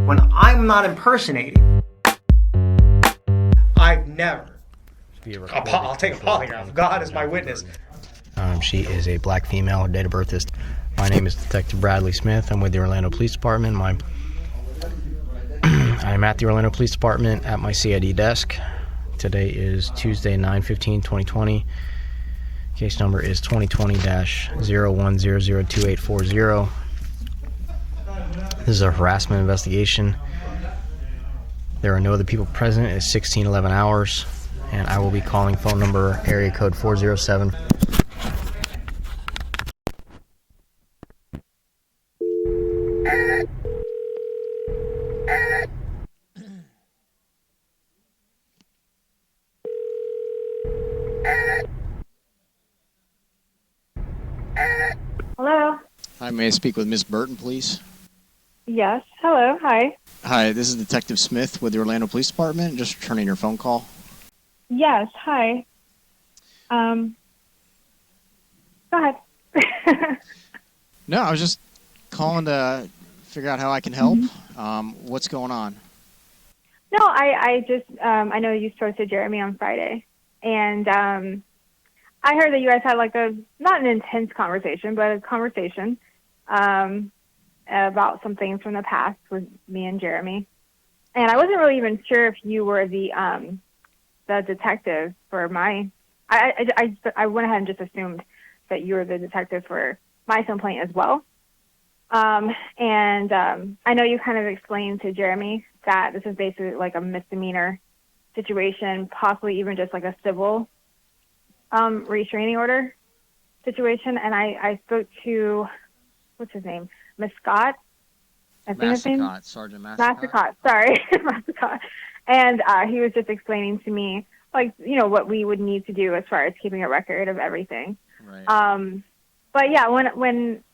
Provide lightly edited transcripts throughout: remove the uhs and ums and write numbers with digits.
when I'm not impersonating. I've never. I'll take a polygraph. God is my witness. She is a black female. Her date of birth is... My name is Detective Bradley Smith. I'm with the Orlando Police Department. I'm at the Orlando Police Department at my CID desk. Today is Tuesday, 9/15/2020. Case number is 2020-01002840. This is a harassment investigation. There are no other people present. It's 16:11 hours, and I will be calling phone number area code 407. Hello? Hi, may I speak with Miss Burton, please? Yes. Hello. Hi. Hi, this is Detective Smith with the Orlando Police Department. Just returning your phone call. Yes. Hi. Go ahead. No, I was just calling to figure out how I can help. What's going on? No, I just, I know you spoke to Jeremy on Friday, and I heard that you guys had like not an intense conversation, but a conversation about something from the past with me and Jeremy. And I wasn't really even sure if you were the detective for my... I went ahead and just assumed that you were the detective for my complaint as well. I know you kind of explained to Jeremy that this is basically like a misdemeanor situation, possibly even just like a civil restraining order situation. And I spoke to, what's his name? Miss Scott? I think his name? Sergeant Massacott, sorry. Massacott. And he was just explaining to me, like, you know, what we would need to do as far as keeping a record of everything. Right. But yeah, when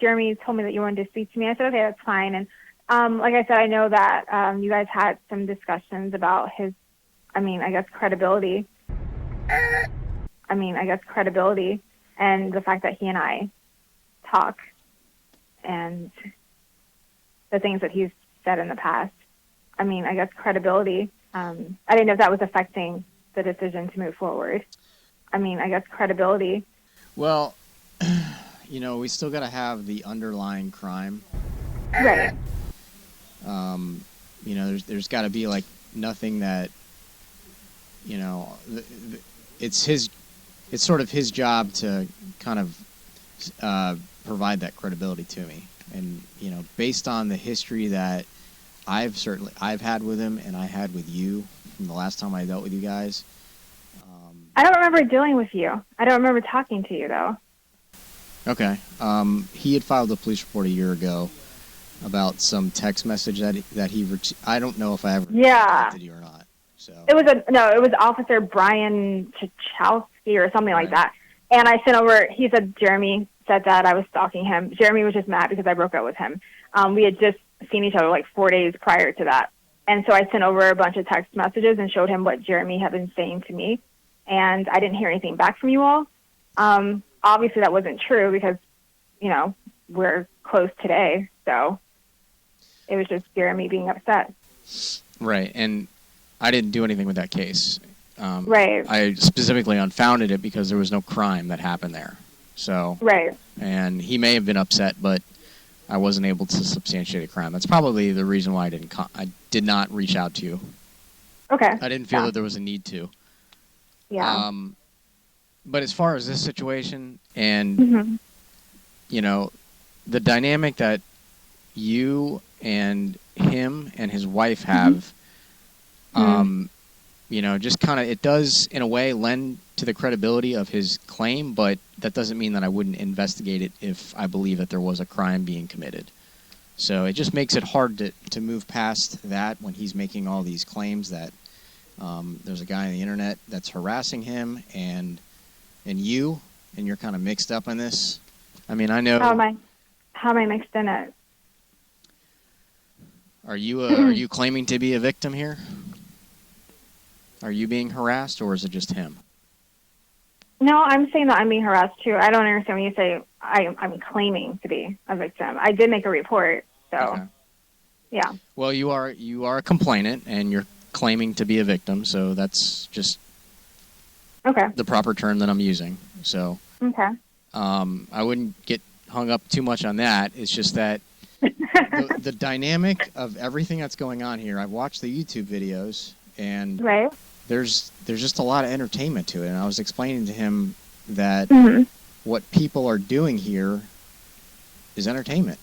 Jeremy told me that you wanted to speak to me, I said, okay, that's fine. And like I said, I know that you guys had some discussions about his, credibility. Credibility and the fact that he and I talk and the things that he's said in the past. Credibility. I didn't know if that was affecting the decision to move forward. Credibility. Well, you know, we still got to have the underlying crime. Right. You know, there's got to be like nothing that, you know, it's sort of his job to kind of provide that credibility to me. And, you know, based on the history that I've had with him and I had with you from the last time I dealt with you guys. I don't remember dealing with you. I don't remember talking to you, though. Okay. He had filed a police report a year ago about some text message that I don't know if I ever contacted you or not. So it was Officer Brian Chachowski or something like that. And I sent over, he said Jeremy said that I was stalking him. Jeremy was just mad because I broke up with him. We had just seen each other like 4 days prior to that. And so I sent over a bunch of text messages and showed him what Jeremy had been saying to me. And I didn't hear anything back from you all. Obviously that wasn't true because, you know, we're close today. So it was just Jeremy being upset. Right. And I didn't do anything with that case. Right. I specifically unfounded it because there was no crime that happened there. So. Right. And he may have been upset, but I wasn't able to substantiate a crime. That's probably the reason why I did not reach out to you. Okay. I didn't feel that there was a need to. Yeah. But as far as this situation and, you know, the dynamic that you and him and his wife have, you know, just kind of, it does in a way lend to the credibility of his claim, but that doesn't mean that I wouldn't investigate it if I believe that there was a crime being committed. So it just makes it hard to move past that when he's making all these claims that there's a guy on the internet that's harassing him and you're kind of mixed up in this. I mean, I know. How am I mixed in it? Are you claiming to be a victim here? Are you being harassed, or is it just him? No, I'm saying that I'm being harassed too. I don't understand when you say I'm claiming to be a victim. I did make a report, so. Okay. Yeah. Well, you are a complainant, and you're claiming to be a victim, so that's just Okay. the proper term that I'm using. So Okay. I wouldn't get hung up too much on that. It's just that the dynamic of everything that's going on here. I've watched the YouTube videos, and Right. there's just a lot of entertainment to it. And I was explaining to him that Mm-hmm. what people are doing here is entertainment.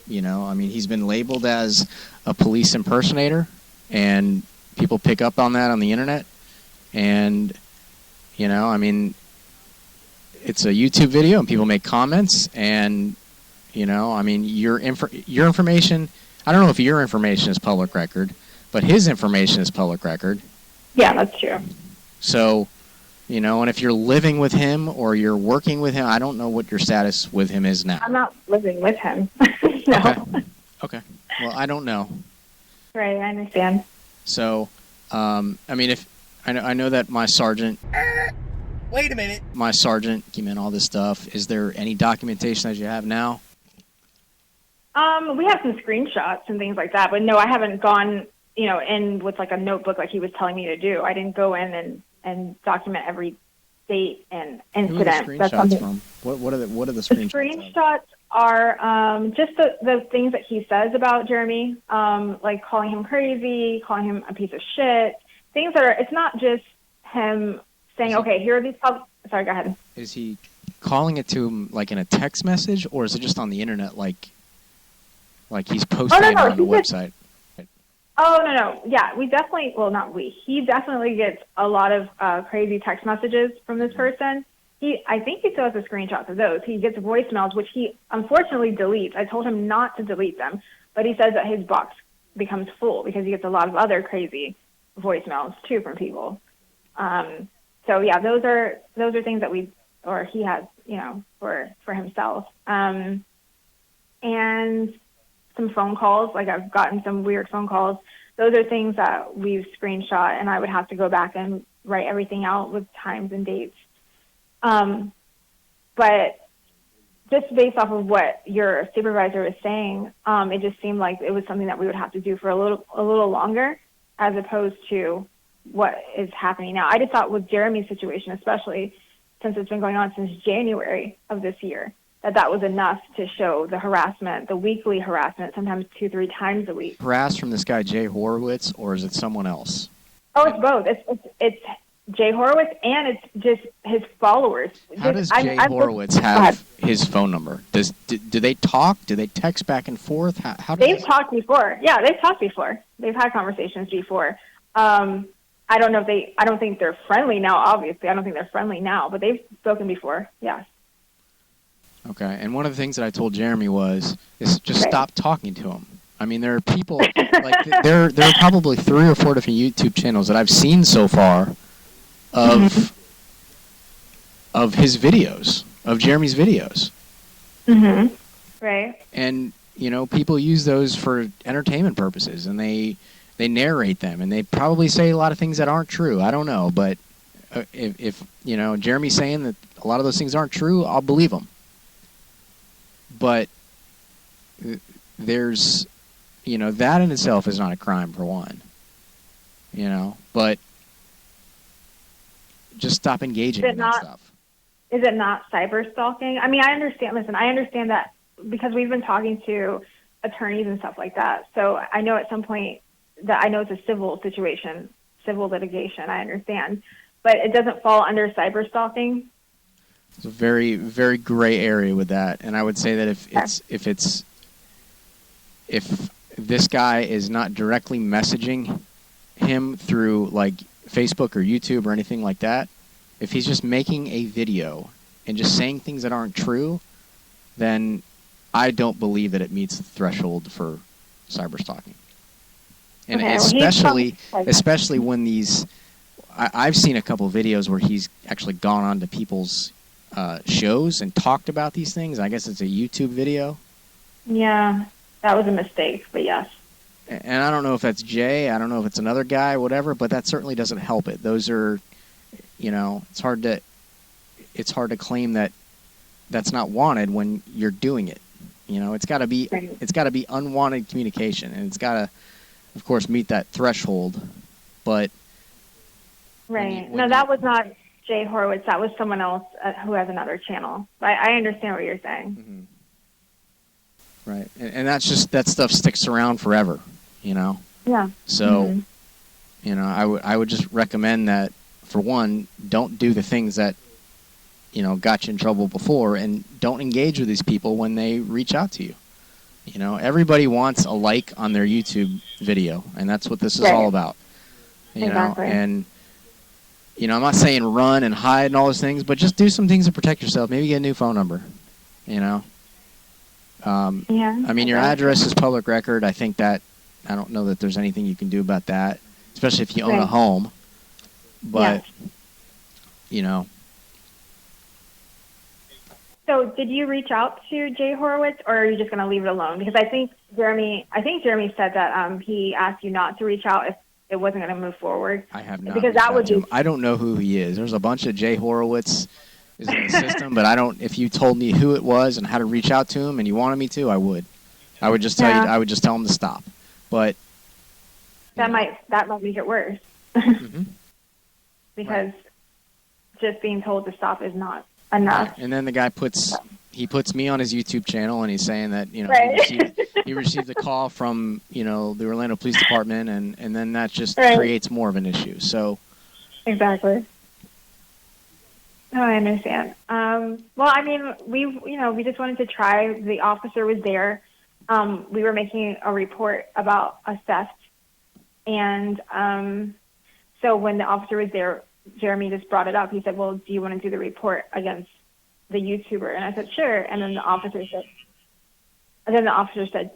You know, I mean, he's been labeled as a police impersonator, and people pick up on that on the internet. And, you know, I mean, it's a YouTube video, and people make comments, and, you know, I mean, your information, I don't know if your information is public record, but his information is public record. Yeah, that's true. So, you know, and if you're living with him or you're working with him, I don't know what your status with him is now. I'm not living with him. No. Okay. Well, I don't know. Right, I understand. So, I mean, if I know that my sergeant. Wait a minute. My sergeant came in all this stuff. Is there any documentation that you have now? We have some screenshots and things like that, but no, I haven't gone, you know, in with like a notebook like he was telling me to do. I didn't go in and document every date and incident. Who are the That's screenshots something. from? What are the The screenshots? screenshots are just the things that he says about Jeremy, like calling him crazy, calling him a piece of shit. Things that are, it's not just him saying, okay, here are these, sorry, go ahead. Is he calling it to him like in a text message, or is it just on the internet, like he's posting it on the website? Oh, no. Yeah, we definitely, well, not we. He definitely gets a lot of crazy text messages from this person. I think he still has the screenshots of those. He gets voicemails, which he unfortunately deletes. I told him not to delete them, but he says that his box becomes full because he gets a lot of other crazy voicemails too from people. So yeah, those are things that he has, you know, for himself. And some phone calls, like I've gotten some weird phone calls. Those are things that we've screenshot, and I would have to go back and write everything out with times and dates. But just based off of what your supervisor was saying, it just seemed like it was something that we would have to do for a little longer, as opposed to what is happening now. I just thought with Jeremy's situation, especially since it's been going on since January of this year, that was enough to show the harassment, the weekly harassment, sometimes 2-3 times a week. Harassed from this guy Jay Horowitz, or is it someone else? Oh, it's both. It's Jay Horowitz, and it's just his followers. How does Jay Horowitz have his phone number? Do they talk? Do they text back and forth? How They've talked before. Yeah, they've talked before. They've had conversations before. I don't know if I don't think they're friendly now, obviously. I don't think they're friendly now, but they've spoken before, yes. Okay, and one of the things that I told Jeremy is just stop talking to him. I mean, there are people, like, there are probably 3 or 4 different YouTube channels that I've seen so far of his videos, of Jeremy's videos. Mm-hmm. Right. And, you know, people use those for entertainment purposes, and they narrate them, and they probably say a lot of things that aren't true. I don't know, but if you know, Jeremy's saying that a lot of those things aren't true, I'll believe him. But there's, you know, that in itself is not a crime, for one. You know, but just stop engaging in that stuff. Is it not cyber stalking? I mean, I understand. Listen, I understand that because we've been talking to attorneys and stuff like that. So I know at some point that I know it's a civil situation, civil litigation. I understand, but it doesn't fall under cyber stalking. It's a very, very gray area with that, and I would say that if this guy is not directly messaging him through like Facebook or YouTube or anything like that, if he's just making a video and just saying things that aren't true, then I don't believe that it meets the threshold for cyber stalking. And especially when these, I've seen a couple videos where he's actually gone on to people's shows and talked about these things. I guess it's a YouTube video. Yeah, that was a mistake, but yes. And I don't know if that's Jay, I don't know if it's another guy, whatever, but that certainly doesn't help it. Those are, you know, it's hard to claim that that's not wanted when you're doing it. You know, it's got to be unwanted communication, and it's got to, of course, meet that threshold. But Right. No, that was not Jay Horowitz. That was someone else who has another channel. I understand what you're saying. Right, and that's just, that stuff sticks around forever, you know. Yeah. So, you know, I would just recommend that, for one, don't do the things that, you know, got you in trouble before, and don't engage with these people when they reach out to you. You know, everybody wants a like on their YouTube video, and that's what this is all about. You know, and, you know, I'm not saying run and hide and all those things, but just do some things to protect yourself. Maybe get a new phone number, you know. Yeah. I mean, your address is public record. I think that, I don't know that there's anything you can do about that, especially if you own a home. But, you know. So did you reach out to Jay Horowitz, or are you just going to leave it alone? Because I think Jeremy said that he asked you not to reach out if it wasn't going to move forward. I have not. Because that would be. I don't know who he is. There's a bunch of Jay Horowitz is in the system, but I don't. If you told me who it was and how to reach out to him, and you wanted me to, I would. I would just tell you. I would just tell him to stop. But that might make it worse. Because just being told to stop is not enough. Right. And then the guy puts me on his YouTube channel, and he's saying that, you know, he received a call from, you know, the Orlando Police Department, and then that just creates more of an issue. So exactly. Oh, I understand. Well, I mean, we just wanted to try. The officer was there. We were making a report about a theft, and so when the officer was there, Jeremy just brought it up. He said, "Well, do you want to do the report against the YouTuber?" And I said, "Sure." And then the officer said,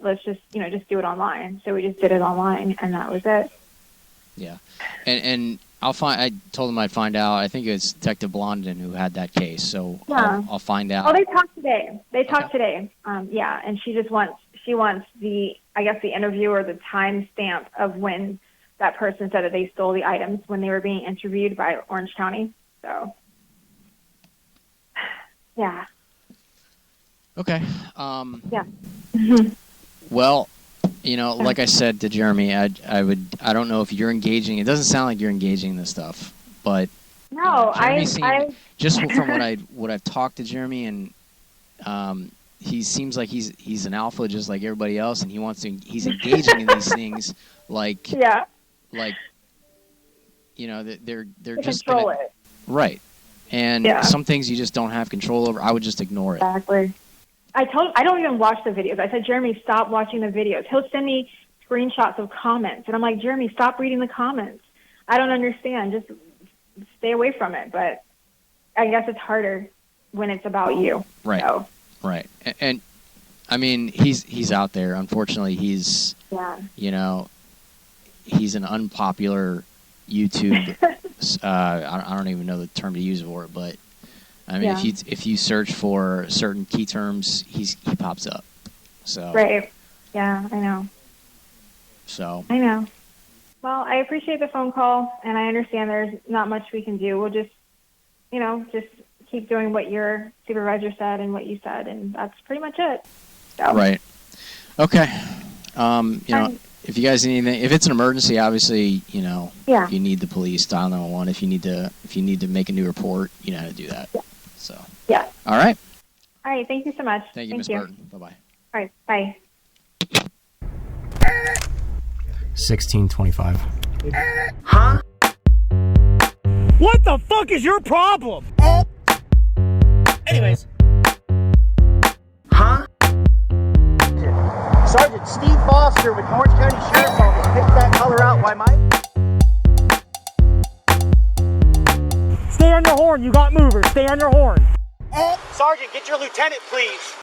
"Let's just do it online." So we just did it online, and that was it. Yeah, and I told him I'd find out. I think it was Detective Blondin who had that case, so I'll find out. Oh, they talked today. Yeah, and she wants the interview or the timestamp of when that person said that they stole the items when they were being interviewed by Orange County. So, yeah. Okay. Yeah. Well, you know, like I said to Jeremy, I don't know if you're engaging. It doesn't sound like you're engaging in this stuff, but no, just from what I've talked to Jeremy, and he seems like he's an alpha just like everybody else, and he's engaging in these things like you know, they're just control it. Right. And some things you just don't have control over. I would just ignore it. Exactly. I don't even watch the videos. I said, Jeremy, stop watching the videos. He'll send me screenshots of comments, and I'm like, Jeremy, stop reading the comments. I don't understand. Just stay away from it. But I guess it's harder when it's about you. Right. So. Right. And I mean, he's out there. Unfortunately, he's you know, he's an unpopular YouTube. I don't even know the term to use for it, but I mean, if you search for certain key terms, he pops up. So right. Yeah, I know. So I know. Well, I appreciate the phone call, and I understand there's not much we can do. We'll just keep doing what your supervisor said and what you said, and that's pretty much it. So. Right. Okay. You know, if you guys need anything, if it's an emergency, obviously, you know, if you need the police, dial 911. If you need to make a new report, you know how to do that. Yeah. So. Yeah. All right. All right. Thank you so much. Thank you, Ms. Burton. Bye-bye. All right. Bye. 1625. Huh? What the fuck is your problem? Anyways. Huh? Sergeant Steve Foster with Orange County Sheriff's Office. Pick that color out. Why, Mike? Stay on your horn. You got movers. Stay on your horn. Sergeant, get your lieutenant, please.